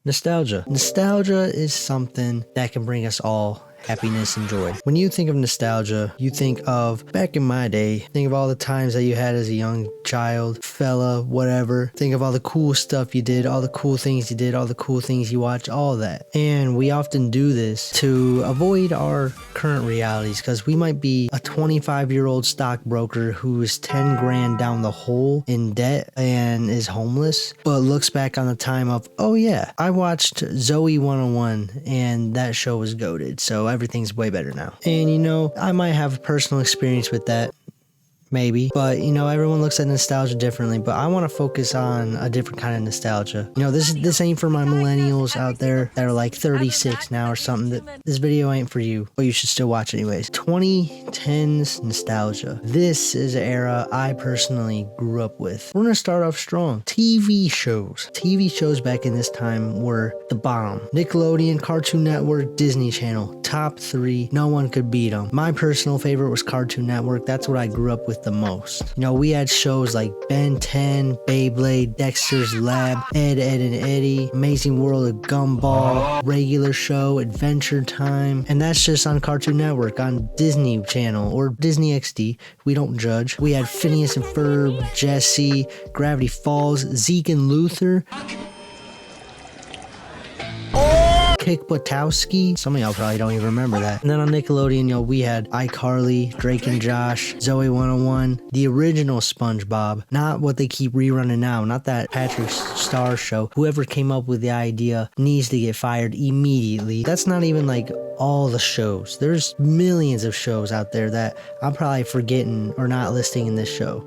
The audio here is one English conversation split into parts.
Nostalgia. Nostalgia is something that can bring us all happiness and joy. When you think of nostalgia, you think of back in my day, think of all the times that you had as a young child, fella, whatever. Think of all the cool stuff you did, all the cool things you did, all the cool things you watched, all that. And we often do this to avoid our current realities, because we might be a 25-year-old stockbroker who is 10 grand down the hole in debt and is homeless, but looks back on the time of, oh yeah, I watched Zoe 101 and that show was goated, so everything's way better now. And you know, I might have a personal experience with that. Maybe, but you know, everyone looks at nostalgia differently, but I want to focus on a different kind of nostalgia. You know, this ain't for my millennials out there that are like 36 now or something. This video ain't for you, but you should still watch anyways. 2010's nostalgia. This is an era I personally grew up with. We're gonna start off strong. TV shows. TV shows back in this time were the bomb. Nickelodeon, Cartoon Network, Disney Channel. Top 3. No one could beat them. My personal favorite was Cartoon Network. That's what I grew up with the most. You know, we had shows like Ben 10, Beyblade, Dexter's Lab, Ed, Ed and Eddie, Amazing World of Gumball, Regular Show, Adventure Time, and that's just on Cartoon Network. On Disney Channel or Disney XD, we don't judge. We had Phineas and Ferb, Jesse, Gravity Falls, Zeke and Luther, Kick Buttowski. Some of y'all probably don't even remember that. And then on Nickelodeon, you know, we had iCarly, Drake and Josh, Zoe 101, the original SpongeBob, not what they keep rerunning now, not that Patrick Star show. Whoever came up with the idea needs to get fired immediately. That's not even like all the shows. There's millions of shows out there that I'm probably forgetting or not listing in this show.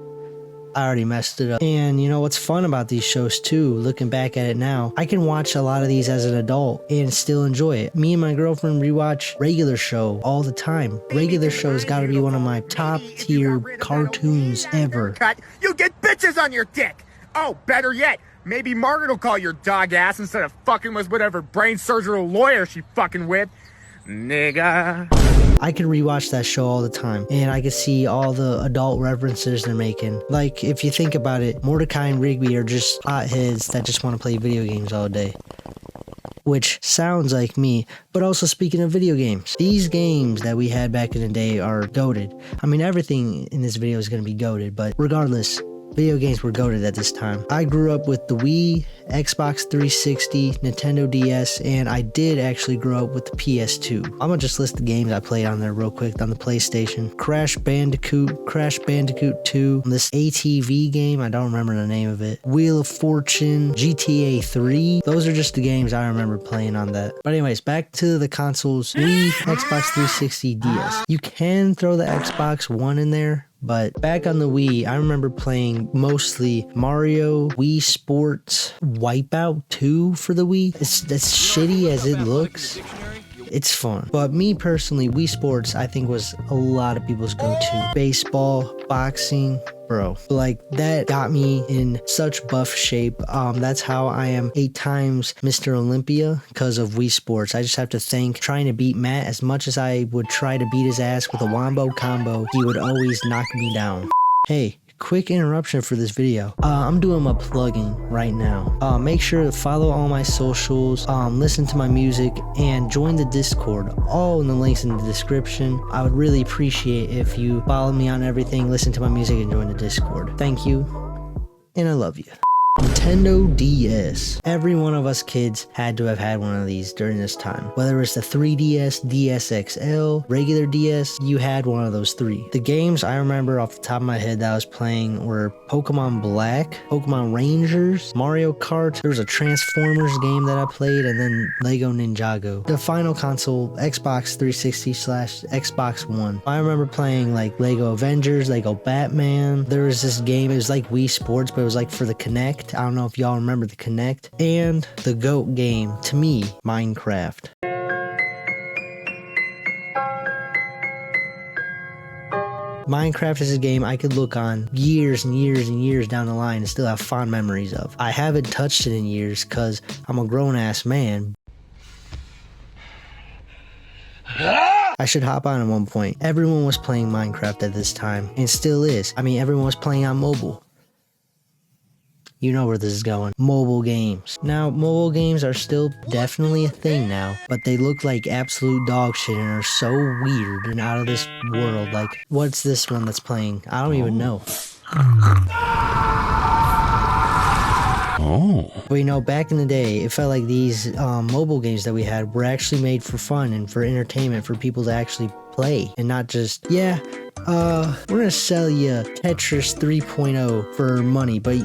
I already messed it up. And you know what's fun about these shows too, looking back at it now, I can watch a lot of these as an adult and still enjoy it. Me and my girlfriend rewatch Regular Show all the time. Regular Show's gotta be one of my top tier cartoons ever. You get bitches on your dick! Oh, better yet, maybe Margaret will call your dog ass instead of fucking with whatever brain surgery lawyer she fucking with. Nigga. I could rewatch that show all the time, and I could see all the adult references they're making. Like, if you think about it, Mordecai and Rigby are just hotheads that just want to play video games all day. Which sounds like me, but also speaking of video games, these games that we had back in the day are goated. I mean, everything in this video is going to be goated, but regardless, video games were goated at this time. I grew up with the Wii, Xbox 360, Nintendo DS, and I did actually grow up with the PS2. I'm gonna just list the games I played on there real quick on the PlayStation. Crash Bandicoot 2, this ATV game, I don't remember the name of it, Wheel of Fortune, GTA 3. Those are just the games I remember playing on that. But anyways, back to the consoles. Wii, Xbox 360, DS. You can throw the Xbox One in there, but back on the Wii, I remember playing mostly Mario, Wii Sports, Wipeout 2 for the Wii. It's as shitty as it looks. It's fun. But me personally, Wii Sports, I think was a lot of people's go-to. Baseball, boxing, bro. Like, that got me in such buff shape. That's how I am 8 times Mr. Olympia because of Wii Sports. I just have to thank trying to beat Matt. As much as I would try to beat his ass with a wombo combo, he would always knock me down. Hey, quick interruption for this video. I'm doing my plugging right now. Make sure to follow all my socials, listen to my music, and join the Discord. All in the links in the description. I would really appreciate if you follow me on everything, listen to my music, and join the Discord. Thank you, and I love you. Nintendo DS. Every one of us kids had to have had one of these during this time. Whether it's the 3DS, DS XL, regular DS, you had one of those 3. The games I remember off the top of my head that I was playing were Pokemon Black, Pokemon Rangers, Mario Kart, there was a Transformers game that I played, and then Lego Ninjago. The final console, Xbox 360/Xbox One. I remember playing like Lego Avengers, Lego Batman. There was this game, it was like Wii Sports, but it was like for the Kinect. I don't know if y'all remember the Kinect. And the GOAT game, to me, Minecraft. Minecraft is a game I could look on years and years and years down the line and still have fond memories of. I haven't touched it in years because I'm a grown-ass man. I should hop on at one point. Everyone was playing Minecraft at this time, and still is. I mean, everyone was playing on mobile. You know where this is going. Mobile games. Now, mobile games are still definitely a thing now, but they look like absolute dog shit and are so weird and out of this world. Like, what's this one that's playing? I don't even know. But you know, back in the day, it felt like these mobile games that we had were actually made for fun and for entertainment, for people to actually play and not just, yeah, we're gonna sell you Tetris 3.0 for money, but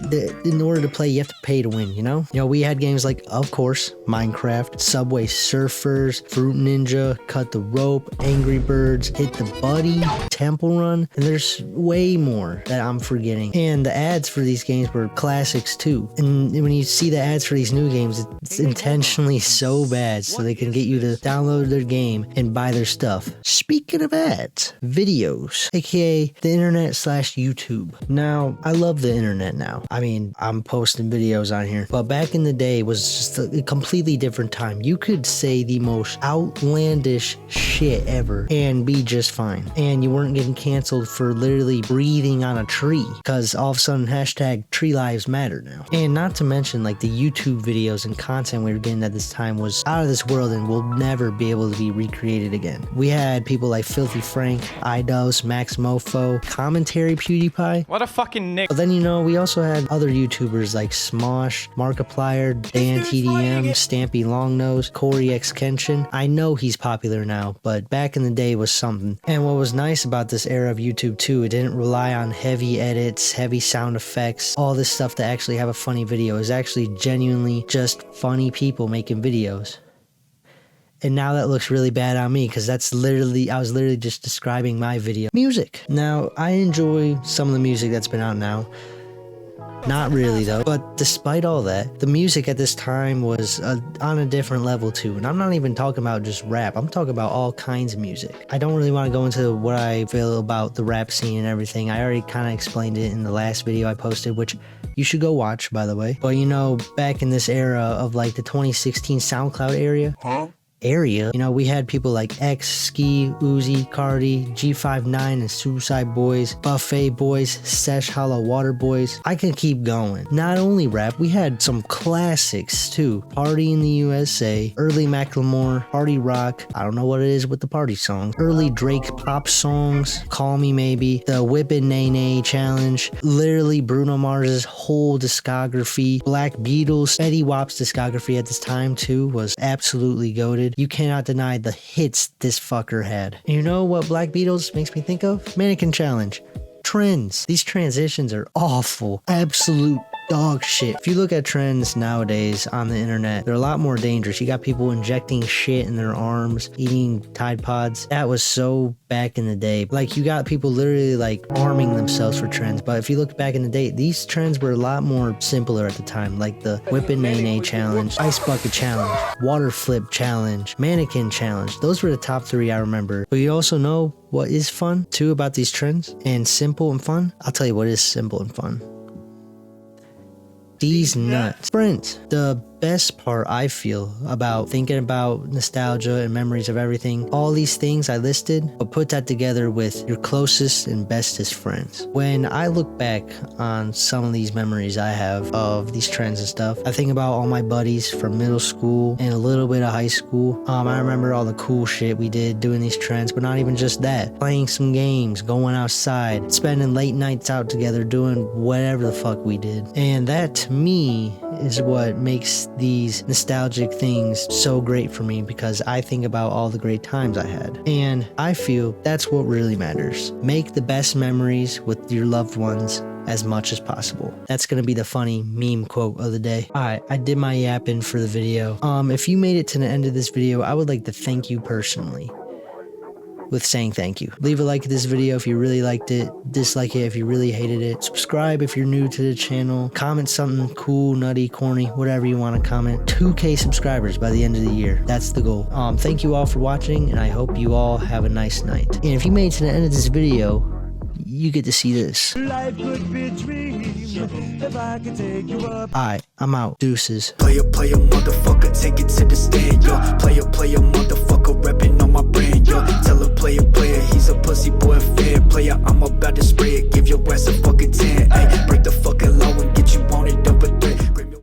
in order to play, you have to pay to win, you know? You know, we had games like, of course, Minecraft, Subway Surfers, Fruit Ninja, Cut the Rope, Angry Birds, Hit the Buddy, Temple Run, and there's way more that I'm forgetting. And the ads for these games were classics too. And when you see the ads for these new games, it's intentionally so bad so they can get you to download their game and buy their stuff. Speaking of ads, videos, aka the internet / YouTube. Now, I love the internet now. I mean, I'm posting videos on here, but back in the day was just a completely different time. You could say the most outlandish shit ever and be just fine. And you weren't getting canceled for literally breathing on a tree, because all of a sudden hashtag tree lives matter now. And not to mention, like, the YouTube videos and content we were getting at this time was out of this world and will never be able to be recreated again. We had people like Filthy Frank, iDose, Max Mofo, Commentary PewDiePie. What a fucking nick. But then, you know, we also had other YouTubers like Smosh, Markiplier, Dan TDM, Stampy Longnose, Corey X Kenshin. I know he's popular now, but back in the day was something. And what was nice about this era of YouTube too, it didn't rely on heavy edits, heavy sound effects, all this stuff to actually have a funny video. It was actually genuinely just funny people making videos. And now that looks really bad on me, because I was literally just describing my video. Music. Now, I enjoy some of the music that's been out now. Not really though. But despite all that, the music at this time was on a different level too. And I'm not even talking about just rap. I'm talking about all kinds of music. I don't really want to go into what I feel about the rap scene and everything. I already kind of explained it in the last video I posted, which you should go watch, by the way. But you know, back in this era of like the 2016 SoundCloud area, you know, we had people like X, Ski, Uzi, Cardi, G59 and Suicide Boys, Buffet Boys, Sesh Hollow Water Boys. I can keep going. Not only rap, we had some classics too. Party in the USA, early Macklemore, Party Rock. I don't know what it is with the party songs. Early Drake pop songs, Call Me Maybe, the Whippin' Nay Nay Challenge, literally Bruno Mars's whole discography, Black Beatles, Eddie Wap's discography at this time too was absolutely goated. You cannot deny the hits this fucker had. And you know what Black Beatles makes me think of? Mannequin Challenge. Trends. These transitions are awful. Absolute dog shit. If you look at trends nowadays on the internet, they're a lot more dangerous. You got people injecting shit in their arms, eating Tide Pods. That was so back in the day. Like, you got people literally like arming themselves for trends. But if you look back in the day, these trends were a lot more simpler at the time, like the Whippin' Nay Nay Challenge, Ice Bucket Challenge, Water Flip Challenge, Mannequin Challenge. Those were the top 3 I remember. But you also know what is fun too about these trends and simple and fun? I'll tell you what is simple and fun. These nuts. Sprint. The best part I feel about thinking about nostalgia and memories of everything, all these things I listed, but put that together with your closest and bestest friends. When I look back on some of these memories I have of these trends and stuff, I think about all my buddies from middle school and a little bit of high school. I remember all the cool shit we did doing these trends, but not even just that. Playing some games, going outside, spending late nights out together, doing whatever the fuck we did. And that to me is what makes these nostalgic things so great for me, because I think about all the great times I had. And I feel that's what really matters. Make the best memories with your loved ones as much as possible. That's gonna be the funny meme quote of the day. Alright, I did my yapping for the video. If you made it to the end of this video, I would like to thank you personally with saying thank you. Leave a like to this video if you really liked it, dislike it if you really hated it, subscribe if you're new to the channel, comment something cool, nutty, corny, whatever you want to comment. 2K subscribers by the end of the year. That's the goal. Thank you all for watching, and I hope you all have a nice night. And if you made it to the end of this video, you get to see this. Life could be a dream if I could take you up. Alright, I'm out. Deuces. Player, motherfucker, take it to the stand, yo. Player, motherfucker, reppin' on my brand, yo. Tell a player, he's a pussy boy, fair player. I'm about to spray it, give your ass a fucking 10. Ay, break the fucking law and